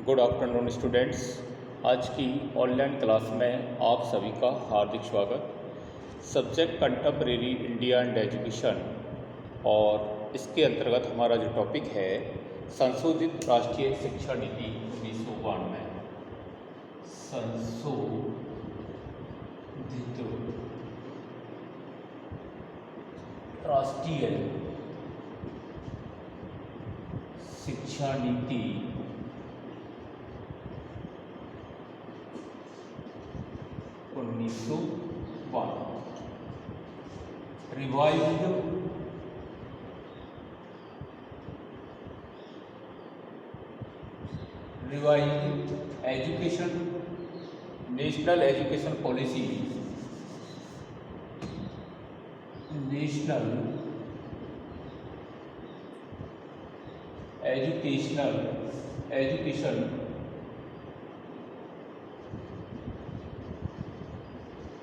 Good afternoon students. आज की online class में आप सभी का हार्दिक स्वागत। Subject contemporary India and education, और इसके अंतर्गत हमारा जो टॉपिक है संशोधित राष्ट्रीय शिक्षा नीति 1992। संशोधित राष्ट्रीय शिक्षा नीति 1992। Revised education national education policy, national education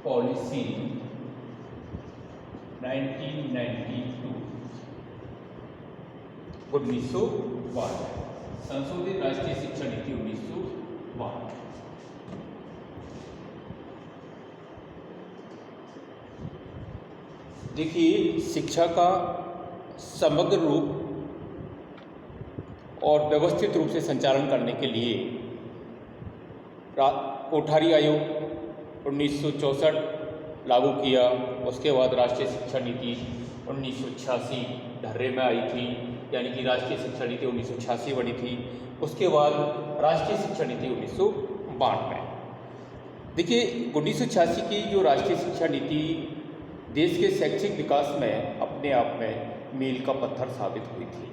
policy 1992। 1992 संशोधित राष्ट्रीय शिक्षा नीति 1992। देखिए, शिक्षा का समग्र रूप और व्यवस्थित रूप से संचालन करने के लिए कोठारी आयोग 1964 लागू किया। उसके बाद राष्ट्रीय शिक्षा नीति 1986 ढर्रे में आई थी, यानी कि राष्ट्रीय शिक्षा नीति 1986 बनी थी। उसके बाद राष्ट्रीय शिक्षा नीति 1992। देखिए, 1986 की जो राष्ट्रीय शिक्षा नीति देश के शैक्षिक विकास में अपने आप में मील का पत्थर साबित हुई थी।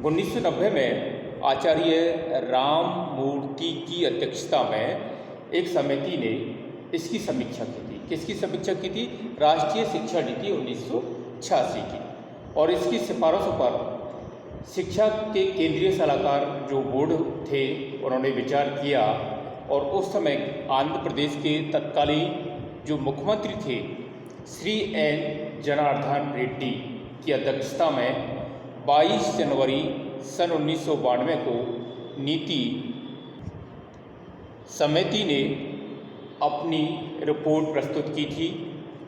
1990 में आचार्य राम मूर्ति की अध्यक्षता में एक समिति ने इसकी समीक्षा की थी। किसकी समीक्षा की थी? राष्ट्रीय शिक्षा नीति 1986 की। और इसकी सिफारिशों पर शिक्षा के केंद्रीय सलाहकार जो बोर्ड थे, उन्होंने विचार किया। और उस समय आंध्र प्रदेश के तत्कालीन जो मुख्यमंत्री थे, श्री एन जनार्दन रेड्डी की अध्यक्षता में 22 जनवरी सन 1992 को नीति समिति ने अपनी रिपोर्ट प्रस्तुत की थी।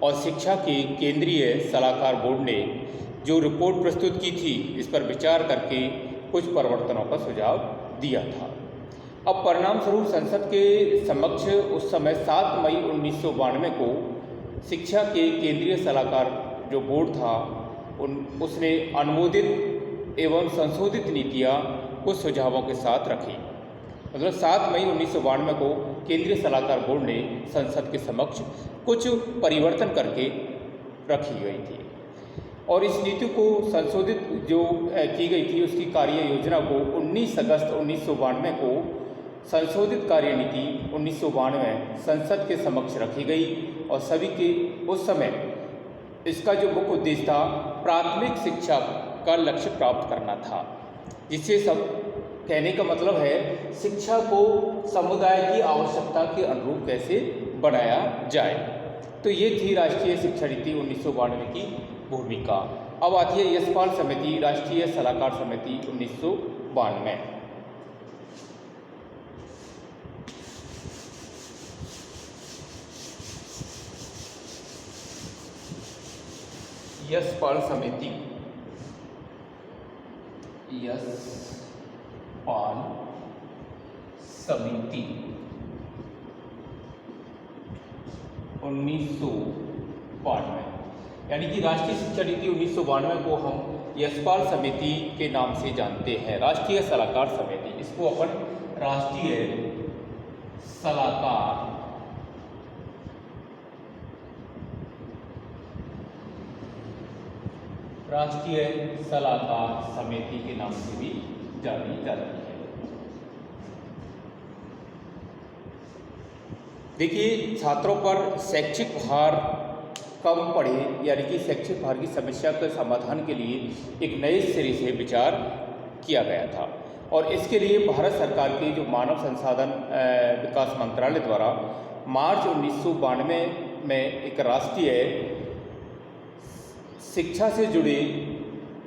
और शिक्षा के केंद्रीय सलाहकार बोर्ड ने जो रिपोर्ट प्रस्तुत की थी, इस पर विचार करके कुछ परिवर्तनों का सुझाव दिया था। अब परिणाम स्वरूप संसद के समक्ष उस समय 7 मई 1992 को शिक्षा के केंद्रीय सलाहकार जो बोर्ड था, उसने अनुमोदित एवं संशोधित नीतियाँ कुछ सुझावों के साथ रखी। मतलब 7 मई 1992 को केंद्रीय सलाहकार बोर्ड ने संसद के समक्ष कुछ परिवर्तन करके रखी गई थी। और इस नीति को संशोधित जो की गई थी, उसकी कार्य योजना को 19 अगस्त 1992 को संशोधित कार्य नीति 1992 संसद के समक्ष रखी गई। और सभी के उस समय इसका जो मुख्य उद्देश्य था, प्राथमिक शिक्षा का लक्ष्य प्राप्त करना था। जिससे सब कहने का मतलब है, शिक्षा को समुदाय की आवश्यकता के अनुरूप कैसे बनाया जाए। तो ये थी राष्ट्रीय शिक्षा नीति 1992 की भूमिका। अब आती है यशपाल समिति, राष्ट्रीय सलाहकार समिति 1992। यशपाल समिति, यशपाल समिति 1992, यानी कि राष्ट्रीय शिक्षा नीति 1992 को हम यशपाल समिति के नाम से जानते हैं। राष्ट्रीय सलाहकार समिति, इसको अपन राष्ट्रीय सलाहकार समिति के नाम से भी जानी जाती है। देखिए, छात्रों पर शैक्षिक भार कम पड़े, यानी कि शैक्षिक भार की समस्या के समाधान के लिए एक नए सिरे से विचार किया गया था। और इसके लिए भारत सरकार के जो मानव संसाधन विकास मंत्रालय द्वारा मार्च 1992 में एक राष्ट्रीय शिक्षा से जुड़े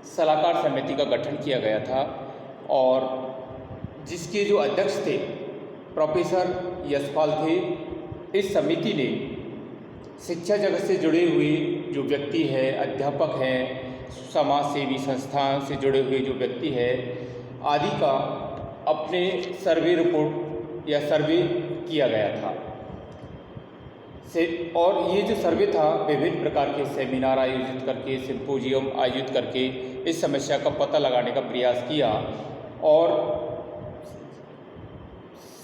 सलाहकार समिति का गठन किया गया था। और जिस जिसके जो अध्यक्ष थे प्रोफेसर यशपाल थे। इस समिति ने शिक्षा जगत से जुड़े हुए जो व्यक्ति है, अध्यापक हैं, समाज सेवी संस्थान से जुड़े हुए जो व्यक्ति है आदि का अपने सर्वे रिपोर्ट या सर्वे किया गया था और ये जो सर्वे था विभिन्न प्रकार के सेमिनार आयोजित करके, सिम्पोजियम आयोजित करके इस समस्या का पता लगाने का प्रयास किया और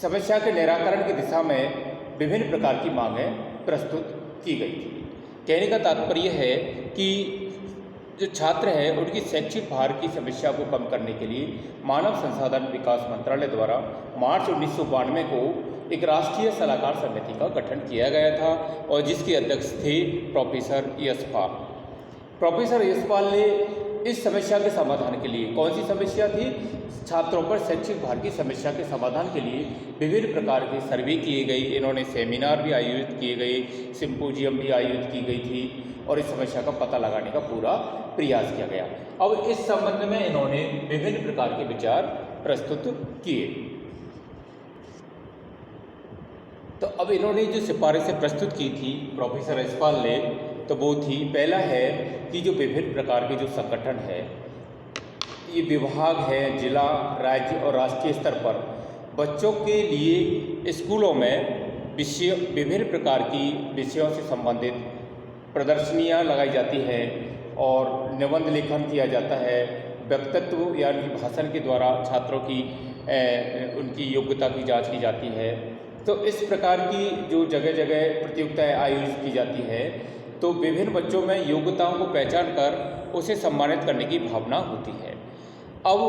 समस्या के निराकरण की दिशा में विभिन्न प्रकार की मांगें प्रस्तुत की गई थी। कहने का तात्पर्य है कि जो छात्र हैं उनकी शैक्षिक भार की समस्या को कम करने के लिए मानव संसाधन विकास मंत्रालय द्वारा मार्च 1992 को एक राष्ट्रीय सलाहकार समिति का गठन किया गया था और जिसके अध्यक्ष थे प्रोफेसर यशपाल। प्रोफेसर यशपाल ने इस समस्या के समाधान के लिए, कौन सी समस्या थी, छात्रों पर शैक्षिक भार की समस्या के समाधान के लिए विभिन्न प्रकार के सर्वे किए गए। इन्होंने सेमिनार भी आयोजित किए गए, सिम्पोजियम भी आयोजित की गई थी और इस समस्या का पता लगाने का पूरा प्रयास किया गया। अब इस संबंध में इन्होंने विभिन्न प्रकार के विचार प्रस्तुत किए। तो अब इन्होंने जो सिफारिशें प्रस्तुत की थी प्रोफेसर यशपाल ने, तो वो थी, पहला है कि जो विभिन्न प्रकार के जो संगठन है, ये विभाग है, जिला, राज्य और राष्ट्रीय स्तर पर बच्चों के लिए स्कूलों में विभिन्न प्रकार की विषयों से संबंधित प्रदर्शनियाँ लगाई जाती हैं और निबंध लेखन किया जाता है। वक्तृत्व यानी भाषण के द्वारा छात्रों की उनकी योग्यता की जांच की जाती है। तो इस प्रकार की जो जगह जगह प्रतियोगिताएं आयोजित की जाती है तो विभिन्न बच्चों में योग्यताओं को पहचान कर उसे सम्मानित करने की भावना होती है। अब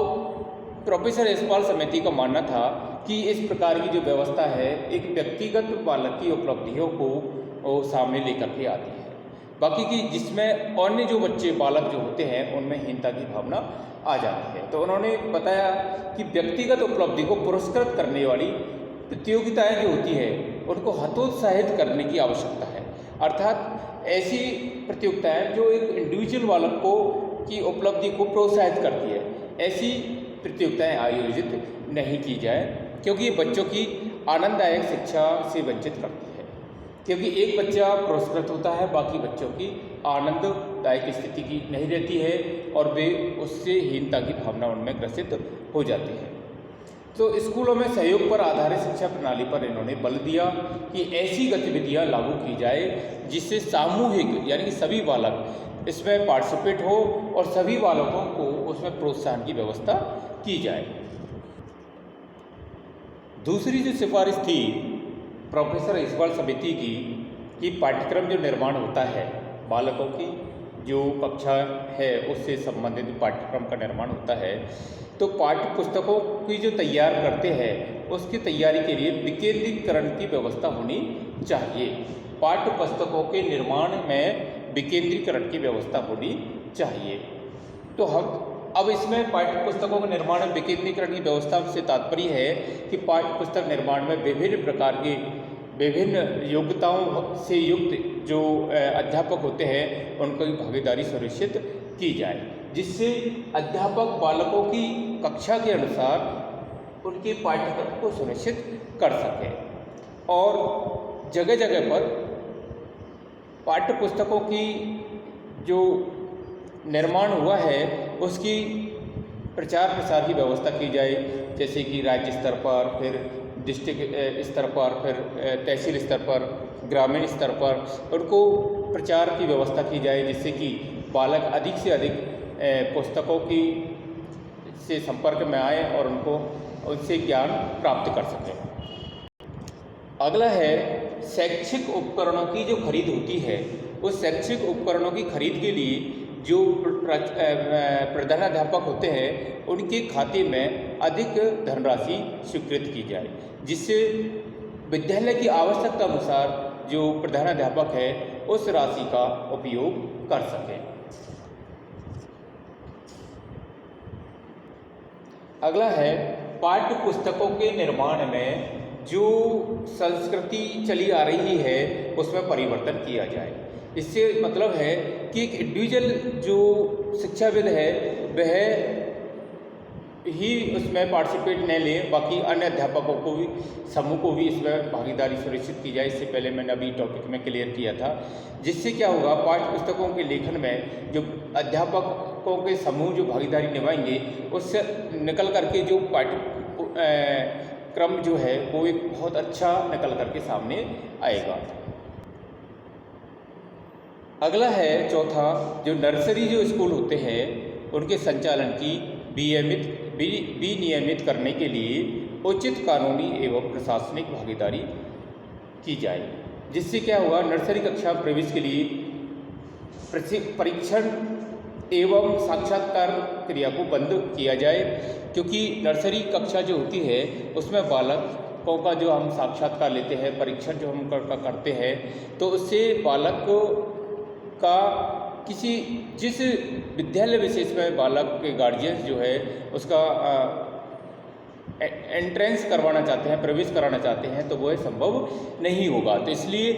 प्रोफेसर यशपाल समिति का मानना था कि इस प्रकार की जो व्यवस्था है एक व्यक्तिगत बालक की उपलब्धियों को सामने लेकर के आती है, बाकी की जिसमें अन्य जो बच्चे बालक जो होते हैं उनमें हीनता की भावना आ जाती है। तो उन्होंने बताया कि व्यक्तिगत उपलब्धि को पुरस्कृत करने वाली प्रतियोगिताएं जो होती है उनको हतोत्साहित करने की आवश्यकता है, अर्थात ऐसी प्रतियोगिताएं जो एक इंडिविजुअल बालक को की उपलब्धि को प्रोत्साहित करती है, ऐसी प्रतियोगिताएं आयोजित नहीं की जाए क्योंकि ये बच्चों की आनंददायक शिक्षा से वंचित करती है। क्योंकि एक बच्चा पुरस्कृत होता है, बाकी बच्चों की आनंददायक स्थिति की नहीं रहती है और वे उससे हीनता की भावना उनमें ग्रसित हो जाती है। तो स्कूलों में सहयोग पर आधारित शिक्षा प्रणाली पर इन्होंने बल दिया कि ऐसी गतिविधियां लागू की जाए जिससे सामूहिक यानी कि सभी बालक इसमें पार्टिसिपेट हो और सभी बालकों को उसमें प्रोत्साहन की व्यवस्था की जाए। दूसरी जो सिफारिश थी प्रोफेसर यशपाल समिति की कि पाठ्यक्रम जो निर्माण होता है, बालकों की जो कक्षा है उससे संबंधित पाठ्यक्रम का निर्माण होता है, तो पाठ्य पुस्तकों की जो तैयार करते हैं उसकी तैयारी के लिए विकेंद्रीकरण की व्यवस्था होनी चाहिए। पाठ्य पुस्तकों के निर्माण में विकेंद्रीकरण की व्यवस्था होनी चाहिए। तो हम अब इसमें पाठ्य पुस्तकों के निर्माण में विकेंद्रीकरण की व्यवस्था से तात्पर्य है कि पाठ्य पुस्तक निर्माण में विभिन्न प्रकार की विभिन्न योग्यताओं से युक्त जो अध्यापक होते हैं उनकी भागीदारी सुनिश्चित की जाए, जिससे अध्यापक बालकों की कक्षा के अनुसार उनके पाठ्यक्रम को सुनिश्चित कर सकें और जगह जगह पर पाठ्य पुस्तकों की जो निर्माण हुआ है उसकी प्रचार प्रसार की व्यवस्था की जाए, जैसे कि राज्य स्तर पर, फिर डिस्ट्रिक्ट स्तर पर, फिर तहसील स्तर पर, ग्रामीण स्तर पर उनको प्रचार की व्यवस्था की जाए, जिससे कि बालक अधिक से अधिक पुस्तकों की से संपर्क में आए और उनको उनसे ज्ञान प्राप्त कर सकें। अगला है शैक्षिक उपकरणों की जो खरीद होती है, उस शैक्षिक उपकरणों की खरीद के लिए जो प्रधानाध्यापक होते हैं उनके खाते में अधिक धनराशि स्वीकृत की जाए, जिससे विद्यालय की आवश्यकता अनुसार जो प्रधानाध्यापक है उस राशि का उपयोग कर सकें। अगला है पाठ्य पुस्तकों के निर्माण में जो संस्कृति चली आ रही है उसमें परिवर्तन किया जाए। इससे मतलब है कि एक इंडिविजुअल जो शिक्षाविद है वह ही उसमें पार्टिसिपेट न लें, बाकी अन्य अध्यापकों को भी, समूह को भी इसमें भागीदारी सुनिश्चित की जाए। इससे पहले मैंने अभी टॉपिक में क्लियर किया था। जिससे क्या होगा, पाठ्य पुस्तकों के लेखन में जो अध्यापकों के समूह जो भागीदारी निभाएंगे, उससे निकल करके जो क्रम जो है वो एक बहुत अच्छा निकल करके सामने आएगा। अगला है चौथा, जो नर्सरी जो स्कूल होते हैं उनके संचालन की विनियमित करने के लिए उचित कानूनी एवं प्रशासनिक भागीदारी की जाए। जिससे क्या होगा, नर्सरी कक्षा प्रवेश के लिए परीक्षण एवं साक्षात्कार क्रिया को बंद किया जाए, क्योंकि नर्सरी कक्षा जो होती है उसमें बालकों का जो हम साक्षात्कार लेते हैं, परीक्षण जो हम करते हैं, तो उससे बालक का जिस विद्यालय विशेष में बालक के गार्जियंस जो है उसका एंट्रेंस करवाना चाहते हैं, प्रवेश कराना चाहते हैं, तो वह संभव नहीं होगा। तो इसलिए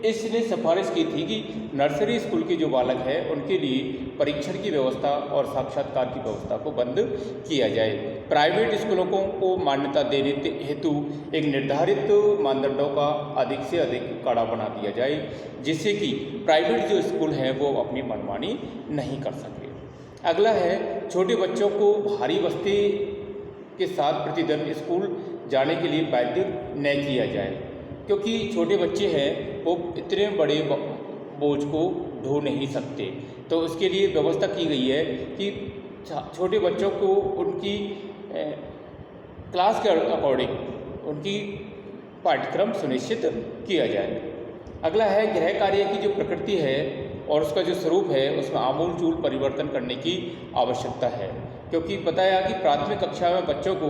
इसने सिफारिश की थी कि नर्सरी स्कूल के जो बालक हैं उनके लिए परीक्षण की व्यवस्था और साक्षात्कार की व्यवस्था को बंद किया जाए। प्राइवेट स्कूलों को मान्यता देने हेतु एक निर्धारित मानदंडों का अधिक से अधिक कड़ा बना दिया जाए, जिससे कि प्राइवेट जो स्कूल हैं वो अपनी मनमानी नहीं कर सके। अगला है, छोटे बच्चों को भारी बस्ते के साथ प्रतिदिन स्कूल जाने के लिए बाध्य न किया जाए, क्योंकि छोटे बच्चे हैं वो इतने बड़े बोझ को ढो नहीं सकते। तो उसके लिए व्यवस्था की गई है कि छोटे बच्चों को उनकी क्लास के अकॉर्डिंग उनकी पाठ्यक्रम सुनिश्चित किया जाए। अगला है, गृह कार्य की जो प्रकृति है और उसका जो स्वरूप है उसमें आमूलचूल परिवर्तन करने की आवश्यकता है, क्योंकि बताया कि प्राथमिक कक्षा में बच्चों को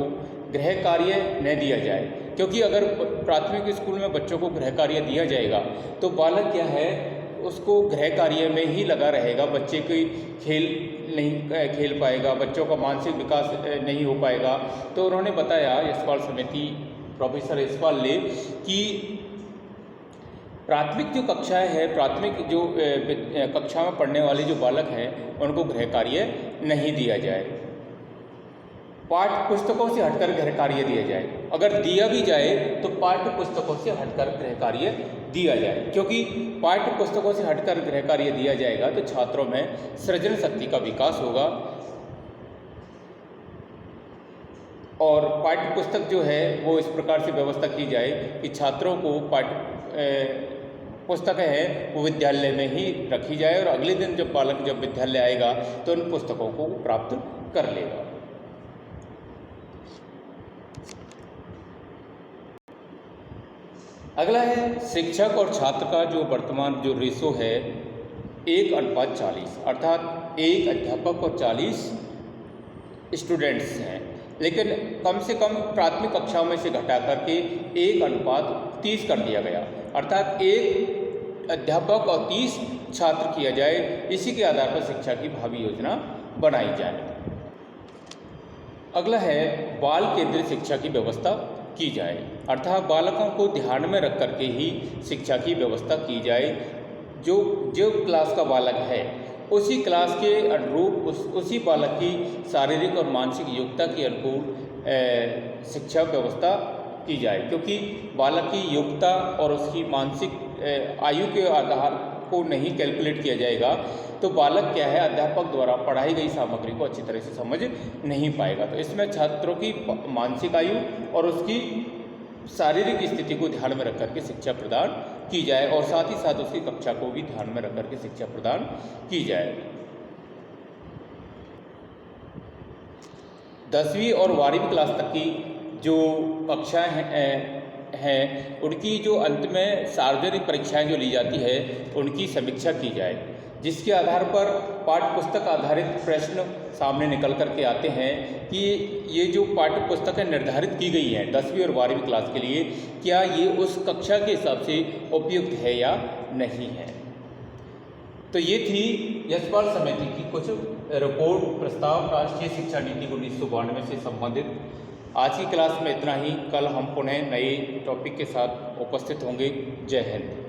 गृह कार्य न दिया जाए, क्योंकि अगर प्राथमिक स्कूल में बच्चों को गृह कार्य दिया जाएगा तो बालक क्या है उसको गृह कार्य में ही लगा रहेगा, बच्चे की खेल नहीं खेल पाएगा, बच्चों का मानसिक विकास नहीं हो पाएगा। तो उन्होंने बताया, यशपाल समिति प्रोफेसर यशपाल ने, कि प्राथमिक जो कक्षाएं हैं, प्राथमिक जो कक्षा में पढ़ने वाले जो बालक हैं उनको गृह कार्य नहीं दिया जाए, पाठ्य पुस्तकों से हटकर गृह कार्य दिया जाए। अगर दिया भी जाए तो पाठ्य पुस्तकों से हटकर गृह कार्य दिया जाए, क्योंकि पाठ्य पुस्तकों से हटकर गृह कार्य दिया जाएगा तो छात्रों में सृजन शक्ति का विकास होगा। और पाठ्य पुस्तक जो है वो इस प्रकार से व्यवस्था की जाए कि छात्रों को पुस्तकें हैं वो विद्यालय में ही रखी जाए और अगले दिन जब बालक जब विद्यालय आएगा तो उन पुस्तकों को प्राप्त कर लेगा। अगला है, शिक्षक और छात्र का जो वर्तमान जो रेशो है 1:40, अर्थात एक अध्यापक और 40 स्टूडेंट्स हैं, लेकिन कम से कम प्राथमिक कक्षाओं में से घटा करके 1:30 कर दिया गया, अर्थात एक अध्यापक और 30 छात्र किया जाए। इसी के आधार पर शिक्षा की भावी योजना बनाई जाए। अगला है, बाल केंद्रित शिक्षा की व्यवस्था की जाए, अर्थात बालकों को ध्यान में रख करके ही शिक्षा की व्यवस्था की जाए। जो क्लास का बालक है उसी क्लास के अनुरूप उसी बालक की शारीरिक और मानसिक योग्यता के अनुकूल शिक्षा व्यवस्था की जाए, क्योंकि बालक की योग्यता और उसकी मानसिक आयु के आधार को नहीं कैलकुलेट किया जाएगा तो बालक क्या है अध्यापक द्वारा पढ़ाई गई सामग्री को अच्छी तरह से समझ नहीं पाएगा। तो इसमें छात्रों की मानसिक आयु और उसकी शारीरिक स्थिति को ध्यान में रख करके शिक्षा प्रदान की जाए और साथ ही साथ उसकी कक्षा को भी ध्यान में रख करके शिक्षा प्रदान की जाए। 10वीं और 12वीं क्लास तक की जो कक्षाएं हैं उनकी जो अंत में सार्वजनिक परीक्षाएं जो ली जाती है उनकी समीक्षा की जाए, जिसके आधार पर पाठ्य पुस्तक आधारित प्रश्न सामने निकल करके आते हैं कि ये जो पाठ्य पुस्तकें निर्धारित की गई हैं 10वीं और 12वीं क्लास के लिए, क्या ये उस कक्षा के हिसाब से उपयुक्त है या नहीं है। तो ये थी यशपाल समिति की कुछ रिपोर्ट प्रस्ताव राष्ट्रीय शिक्षा नीति 1992 से संबंधित। आज की क्लास में इतना ही। कल हम पुनः नए टॉपिक के साथ उपस्थित होंगे। जय हिंद।